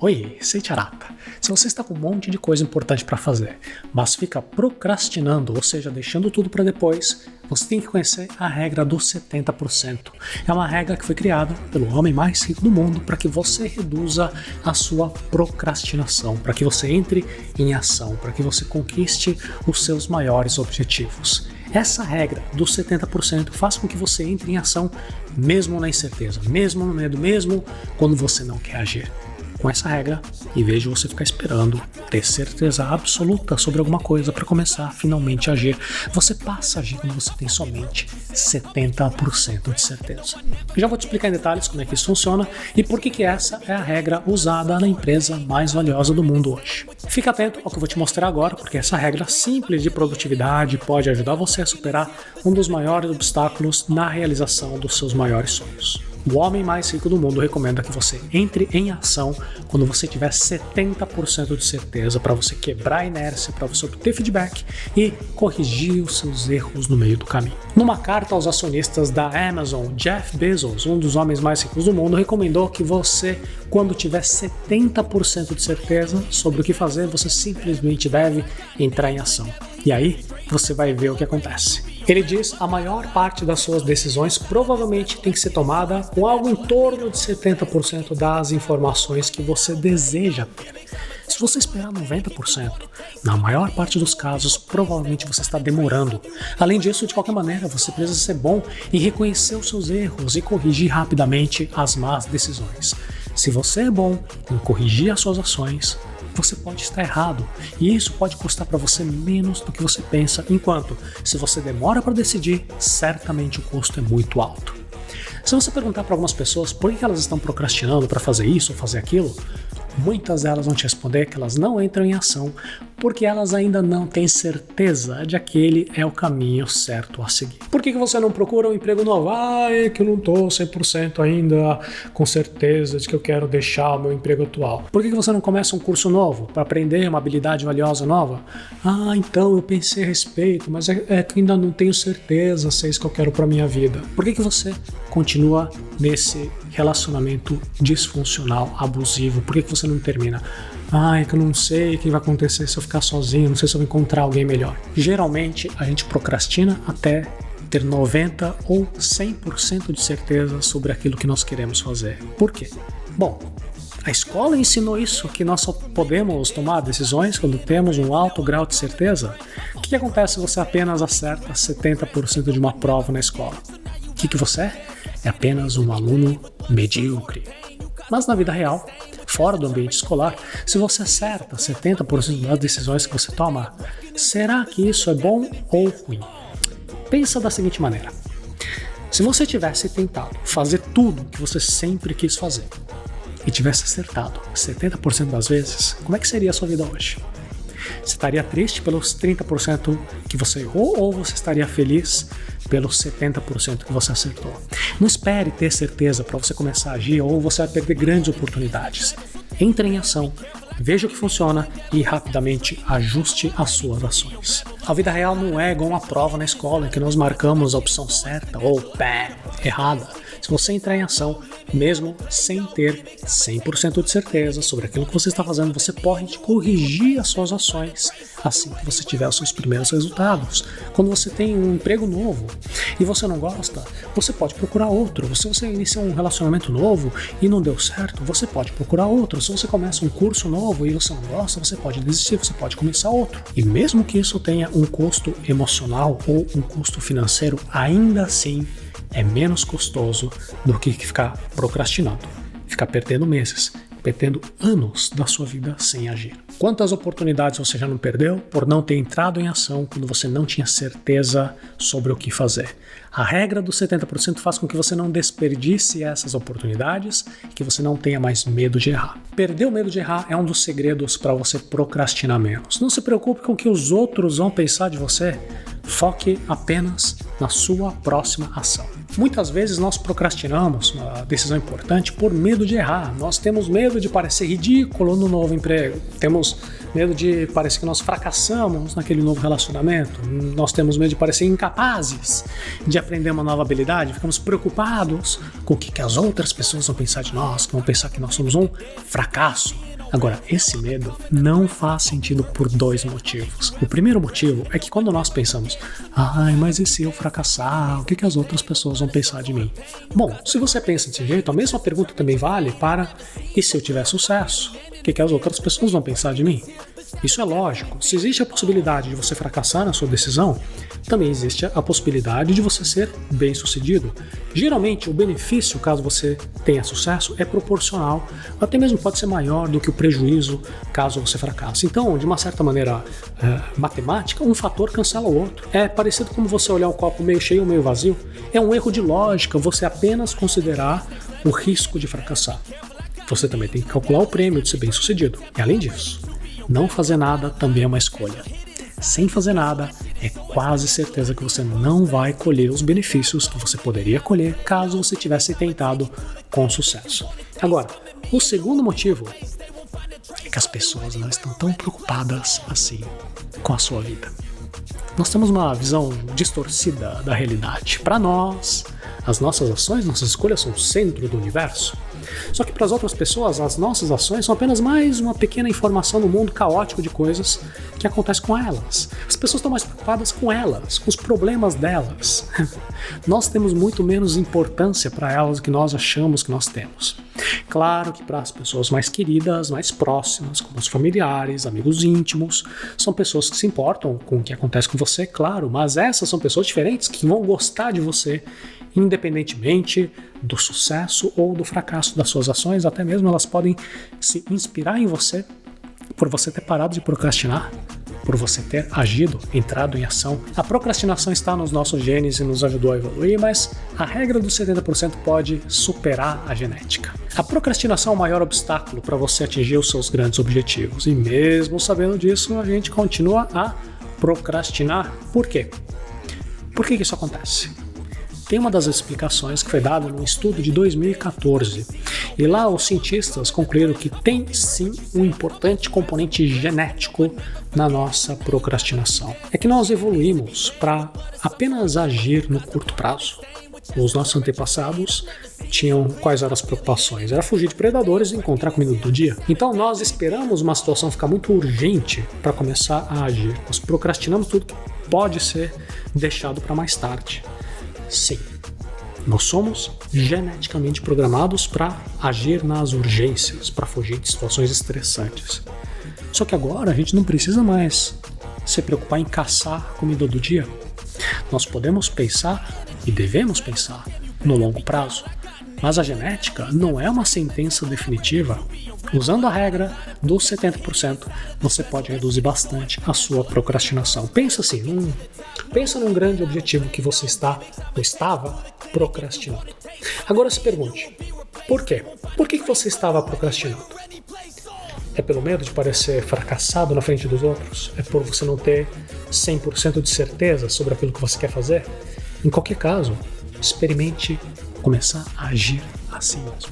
Oi, Seitiarata. Se você está com um monte de coisa importante para fazer, mas fica procrastinando, ou seja, deixando tudo para depois, você tem que conhecer a regra dos 70%. É uma regra que foi criada pelo homem mais rico do mundo para que você reduza a sua procrastinação, para que você entre em ação, para que você conquiste os seus maiores objetivos. Essa regra dos 70% faz com que você entre em ação mesmo na incerteza, mesmo no medo, mesmo quando você não quer agir. Com essa regra, em vez de você ficar esperando ter certeza absoluta sobre alguma coisa para começar a finalmente agir, você passa a agir quando você tem somente 70% de certeza. Eu já vou te explicar em detalhes como é que isso funciona e por que essa é a regra usada na empresa mais valiosa do mundo hoje. Fica atento ao que eu vou te mostrar agora, porque essa regra simples de produtividade pode ajudar você a superar um dos maiores obstáculos na realização dos seus maiores sonhos. O homem mais rico do mundo recomenda que você entre em ação quando você tiver 70% de certeza, para você quebrar a inércia, para você obter feedback e corrigir os seus erros no meio do caminho. Numa carta aos acionistas da Amazon, Jeff Bezos, um dos homens mais ricos do mundo, recomendou que você, quando tiver 70% de certeza sobre o que fazer, você simplesmente deve entrar em ação. E aí, você vai ver o que acontece. Ele diz que a maior parte das suas decisões provavelmente tem que ser tomada com algo em torno de 70% das informações que você deseja ter. Se você esperar 90%, na maior parte dos casos, provavelmente você está demorando. Além disso, de qualquer maneira, você precisa ser bom em reconhecer os seus erros e corrigir rapidamente as más decisões. Se você é bom em corrigir as suas ações, você pode estar errado, e isso pode custar para você menos do que você pensa, enquanto, se você demora para decidir, certamente o custo é muito alto. Se você perguntar para algumas pessoas por que elas estão procrastinando para fazer isso ou fazer aquilo, muitas delas vão te responder que elas não entram em ação porque elas ainda não têm certeza de que aquele é o caminho certo a seguir. Por que você não procura um emprego novo? É que eu não estou 100% ainda com certeza de que eu quero deixar o meu emprego atual. Por que você não começa um curso novo para aprender uma habilidade valiosa nova? Então eu pensei a respeito, mas é que ainda não tenho certeza se é isso que eu quero para minha vida. Por que você continua nesse relacionamento disfuncional, abusivo? Por que você não termina? É que eu não sei o que vai acontecer se eu ficar sozinho, não sei se eu vou encontrar alguém melhor. Geralmente a gente procrastina até ter 90% ou 100% de certeza sobre aquilo que nós queremos fazer. Por quê? Bom, a escola ensinou isso, que nós só podemos tomar decisões quando temos um alto grau de certeza. O que acontece se você apenas acerta 70% de uma prova na escola? O que você é? É apenas um aluno medíocre. Mas na vida real, fora do ambiente escolar, se você acerta 70% das decisões que você toma, será que isso é bom ou ruim? Pensa da seguinte maneira: se você tivesse tentado fazer tudo que você sempre quis fazer e tivesse acertado 70% das vezes, como é que seria a sua vida hoje? Você estaria triste pelos 30% que você errou, ou você estaria feliz pelos 70% que você acertou? Não espere ter certeza para você começar a agir, ou você vai perder grandes oportunidades. Entre em ação, veja o que funciona e rapidamente ajuste as suas ações. A vida real não é igual uma prova na escola em que nós marcamos a opção certa ou errada. Se você entrar em ação, mesmo sem ter 100% de certeza sobre aquilo que você está fazendo, você pode corrigir as suas ações assim que você tiver os seus primeiros resultados. Quando você tem um emprego novo e você não gosta, você pode procurar outro. Se você inicia um relacionamento novo e não deu certo, você pode procurar outro. Se você começa um curso novo e você não gosta, você pode desistir, você pode começar outro. E mesmo que isso tenha um custo emocional ou um custo financeiro, ainda assim é menos custoso do que ficar procrastinando, ficar perdendo meses, perdendo anos da sua vida sem agir. Quantas oportunidades você já não perdeu por não ter entrado em ação quando você não tinha certeza sobre o que fazer? A regra dos 70% faz com que você não desperdice essas oportunidades e que você não tenha mais medo de errar. Perder o medo de errar é um dos segredos para você procrastinar menos. Não se preocupe com o que os outros vão pensar de você. Foque apenas na sua próxima ação. Muitas vezes nós procrastinamos uma decisão importante por medo de errar. Nós temos medo de parecer ridículo no novo emprego. Temos medo de parecer que nós fracassamos naquele novo relacionamento. Nós temos medo de parecer incapazes de aprender uma nova habilidade. Ficamos preocupados com o que as outras pessoas vão pensar de nós, que vão pensar que nós somos um fracasso. Agora, esse medo não faz sentido por dois motivos. O primeiro motivo é que quando nós pensamos, mas e se eu fracassar? O que as outras pessoas vão pensar de mim? Bom, se você pensa desse jeito, a mesma pergunta também vale para e se eu tiver sucesso? O que as outras pessoas vão pensar de mim? Isso é lógico. Se existe a possibilidade de você fracassar na sua decisão, também existe a possibilidade de você ser bem-sucedido. Geralmente, o benefício, caso você tenha sucesso, é proporcional, ou até mesmo pode ser maior do que o prejuízo, caso você fracasse. Então, de uma certa maneira matemática, um fator cancela o outro. É parecido como você olhar o copo meio cheio ou meio vazio. É um erro de lógica você apenas considerar o risco de fracassar. Você também tem que calcular o prêmio de ser bem-sucedido. E além disso, não fazer nada também é uma escolha. Sem fazer nada, é quase certeza que você não vai colher os benefícios que você poderia colher caso você tivesse tentado com sucesso. Agora, o segundo motivo é que as pessoas não estão tão preocupadas assim com a sua vida. Nós temos uma visão distorcida da realidade. Para nós, as nossas ações, nossas escolhas são o centro do universo. Só que para as outras pessoas, as nossas ações são apenas mais uma pequena informação no mundo caótico de coisas que acontecem com elas. As pessoas estão mais preocupadas com elas, com os problemas delas. Nós temos muito menos importância para elas do que nós achamos que nós temos. Claro que para as pessoas mais queridas, mais próximas, como os familiares, amigos íntimos, são pessoas que se importam com o que acontece com você, claro, mas essas são pessoas diferentes que vão gostar de você independentemente do sucesso ou do fracasso das suas ações, até mesmo elas podem se inspirar em você por você ter parado de procrastinar, por você ter agido, entrado em ação. A procrastinação está nos nossos genes e nos ajudou a evoluir, mas a regra dos 70% pode superar a genética. A procrastinação é o maior obstáculo para você atingir os seus grandes objetivos, e mesmo sabendo disso, a gente continua a procrastinar. Por quê? Por que isso acontece? Tem uma das explicações que foi dada num estudo de 2014, e lá os cientistas concluíram que tem sim um importante componente genético na nossa procrastinação. É que nós evoluímos para apenas agir no curto prazo. Os nossos antepassados tinham quais eram as preocupações? Era fugir de predadores e encontrar comida do dia. Então nós esperamos uma situação ficar muito urgente para começar a agir. Nós procrastinamos tudo que pode ser deixado para mais tarde. Sim, nós somos geneticamente programados para agir nas urgências, para fugir de situações estressantes. Só que agora a gente não precisa mais se preocupar em caçar comida do dia. Nós podemos pensar e devemos pensar no longo prazo. Mas a genética não é uma sentença definitiva. Usando a regra dos 70%, você pode reduzir bastante a sua procrastinação. Pensa assim, pensa num grande objetivo que você está ou estava procrastinando. Agora se pergunte, por quê? Por que você estava procrastinando? É pelo medo de parecer fracassado na frente dos outros? É por você não ter 100% de certeza sobre aquilo que você quer fazer? Em qualquer caso, experimente começar a agir assim mesmo.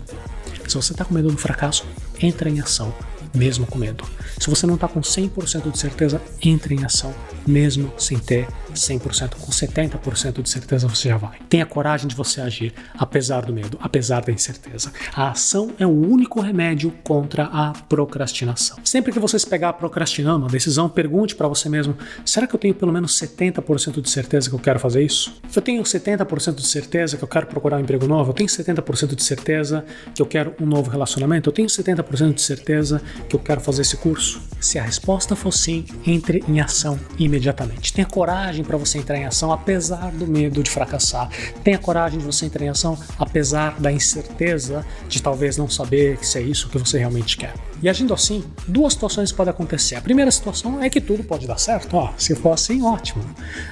Se você está com medo do fracasso, entra em ação, mesmo com medo. Se você não está com 100% de certeza, entre em ação, mesmo sem ter 100%. Com 70% de certeza você já vai. Tenha coragem de você agir, apesar do medo, apesar da incerteza. A ação é o único remédio contra a procrastinação. Sempre que você se pegar procrastinando uma decisão, pergunte para você mesmo, será que eu tenho pelo menos 70% de certeza que eu quero fazer isso? Eu tenho 70% de certeza que eu quero procurar um emprego novo? Eu tenho 70% de certeza que eu quero um novo relacionamento? Eu tenho 70% de certeza que eu quero fazer esse curso? Se a resposta for sim, entre em ação imediatamente. Tenha coragem para você entrar em ação apesar do medo de fracassar. Tenha coragem de você entrar em ação apesar da incerteza de talvez não saber se é isso que você realmente quer. E agindo assim, duas situações podem acontecer. A primeira situação é que tudo pode dar certo. Se for assim, ótimo.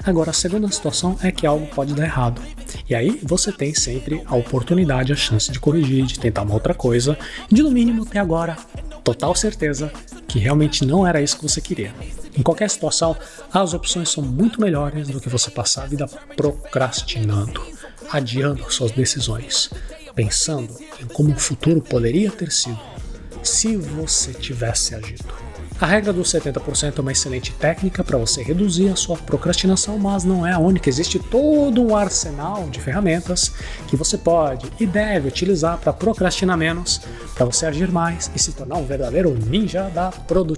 Agora, a segunda situação é que algo pode dar errado. E aí você tem sempre a oportunidade, a chance de corrigir, de tentar uma outra coisa, de no mínimo ter agora total certeza que realmente não era isso que você queria. Em qualquer situação, as opções são muito melhores do que você passar a vida procrastinando, adiando suas decisões, pensando em como o futuro poderia ter sido se você tivesse agido. A regra dos 70% é uma excelente técnica para você reduzir a sua procrastinação, mas não é a única. Existe todo um arsenal de ferramentas que você pode e deve utilizar para procrastinar menos, para você agir mais e se tornar um verdadeiro ninja da produtividade.